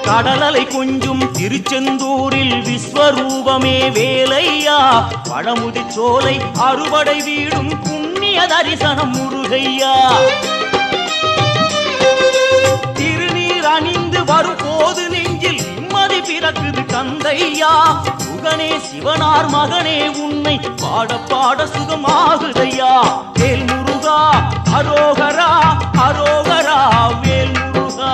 கடலலை கொஞ்சும் திருச்செந்தூரில் விஸ்வரூபமே வேலையா பழமுதி சோலை அறுபடை வீடும் புண்ணிய தரிசனம் முருகையா திருநீர் அணிந்து வரும் போது நெஞ்சில் நிம்மதி பிறக்குது கந்தையா சுகனே சிவனார் மகனே உன்னை பாட பாட சுகமாகுதையா வேல் முருகா அரோகரா அரோகரா வேல் முருகா